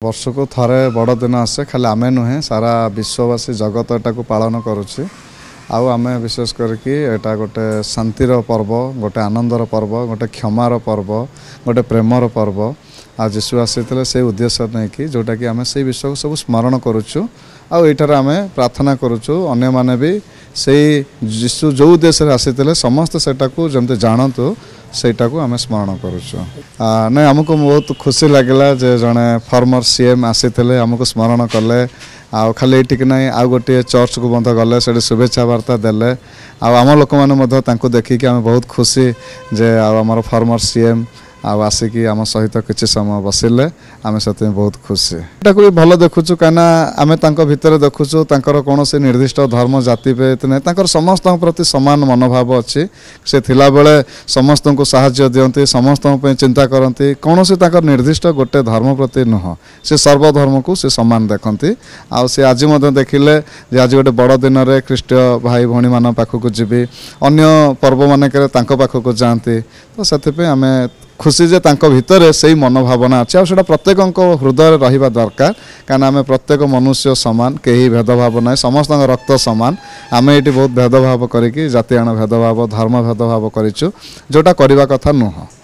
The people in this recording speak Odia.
ବର୍ଷକୁ ଥରେ ବଡ଼ ଦିନ ଆସେ ଖାଲି ଆମେ ନୁହେଁ ସାରା ବିଶ୍ୱବାସୀ ଜଗତ ଏଟାକୁ ପାଳନ କରୁଛି ଆଉ ଆମେ ବିଶେଷ କରିକି ଏଟା ଗୋଟେ ଶାନ୍ତିର ପର୍ବ ଗୋଟେ ଆନନ୍ଦର ପର୍ବ ଗୋଟେ କ୍ଷମାର ପର୍ବ ଗୋଟେ ପ୍ରେମର ପର୍ବ ଆଉ ଯୀଶୁ ଆସିଥିଲେ ସେଇ ଉଦ୍ଦେଶ୍ୟ ନେଇକି ଯେଉଁଟାକି ଆମେ ସେଇ ବିଷୟକୁ ସବୁ ସ୍ମରଣ କରୁଛୁ ଆଉ ଏଇଠାରେ ଆମେ ପ୍ରାର୍ଥନା କରୁଛୁ ଅନ୍ୟମାନେ ବି ସେଇ ଯୀଶୁ ଯେଉଁ ଉଦ୍ଦେଶ୍ୟରେ ଆସିଥିଲେ ସମସ୍ତେ ସେଟାକୁ ଯେମିତି ଜାଣନ୍ତୁ ସେଇଟାକୁ ଆମେ ସ୍ମରଣ କରୁଛୁ। ନାଇଁ ଆମକୁ ବହୁତ ଖୁସି ଲାଗିଲା ଯେ ଜଣେ ଫର୍ମର ସିଏମ୍ ଆସିଥିଲେ ଆମକୁ ସ୍ମରଣ କଲେ ଆଉ ଖାଲି ଏଇଠିକି ନାହିଁ ଆଉ ଗୋଟିଏ ଚର୍ଚ୍ଚକୁ ମଧ୍ୟ ଗଲେ ସେଠି ଶୁଭେଚ୍ଛା ବାର୍ତ୍ତା ଦେଲେ ଆଉ ଆମ ଲୋକମାନେ ମଧ୍ୟ ତାଙ୍କୁ ଦେଖିକି ଆମେ ବହୁତ ଖୁସି ଯେ ଆଉ ଆମର ଫର୍ମର ସିଏମ୍ ଆଉ ଆସିକି ଆମ ସହିତ କିଛି ସମୟ ବସିଲେ ଆମେ ସେଥିପାଇଁ ବହୁତ ଖୁସି। ଏଟାକୁ ବି ଭଲ ଦେଖୁଛୁ କାହିଁକିନା ଆମେ ତାଙ୍କ ଭିତରେ ଦେଖୁଛୁ ତାଙ୍କର କୌଣସି ନିର୍ଦ୍ଦିଷ୍ଟ ଧର୍ମ ଜାତି ଭେଦ ନାହିଁ ତାଙ୍କର ସମସ୍ତଙ୍କ ପ୍ରତି ସମାନ ମନୋଭାବ ଅଛି ସେ ଥିଲାବେଳେ ସମସ୍ତଙ୍କୁ ସାହାଯ୍ୟ ଦିଅନ୍ତି ସମସ୍ତଙ୍କ ପାଇଁ ଚିନ୍ତା କରନ୍ତି କୌଣସି ତାଙ୍କର ନିର୍ଦ୍ଦିଷ୍ଟ ଗୋଟେ ଧର୍ମ ପ୍ରତି ନୁହଁ ସେ ସର୍ବଧର୍ମକୁ ସେ ସମାନ ଦେଖନ୍ତି ଆଉ ସେ ଆଜି ମଧ୍ୟ ଦେଖିଲେ ଯେ ଆଜି ଗୋଟେ ବଡ଼ ଦିନରେ ଖ୍ରୀଷ୍ଟୀୟ ଭାଇ ଭଉଣୀମାନଙ୍କ ପାଖକୁ ଯିବି ଅନ୍ୟ ପର୍ବମାନଙ୍କରେ ତାଙ୍କ ପାଖକୁ ଯାଆନ୍ତି ତ ସେଥିପାଇଁ ଆମେ ଖୁସି ଯେ ତାଙ୍କ ଭିତରେ ସେଇ ମନୋଭାବନା ଅଛି ଆଉ ସେଇଟା ପ୍ରତ୍ୟେକଙ୍କ ହୃଦୟରେ ରହିବା ଦରକାର କାରଣ ଆମେ ପ୍ରତ୍ୟେକ ମନୁଷ୍ୟ ସମାନ କେହି ଭେଦଭାବ ନାହିଁ ସମସ୍ତଙ୍କ ରକ୍ତ ସମାନ ଆମେ ଏଇଠି ବହୁତ ଭେଦଭାବ କରିକି ଜାତିଆଣ ଭେଦଭାବ ଧର୍ମ ଭେଦଭାବ କରିଛୁ ଯେଉଁଟା କରିବା କଥା ନୁହଁ।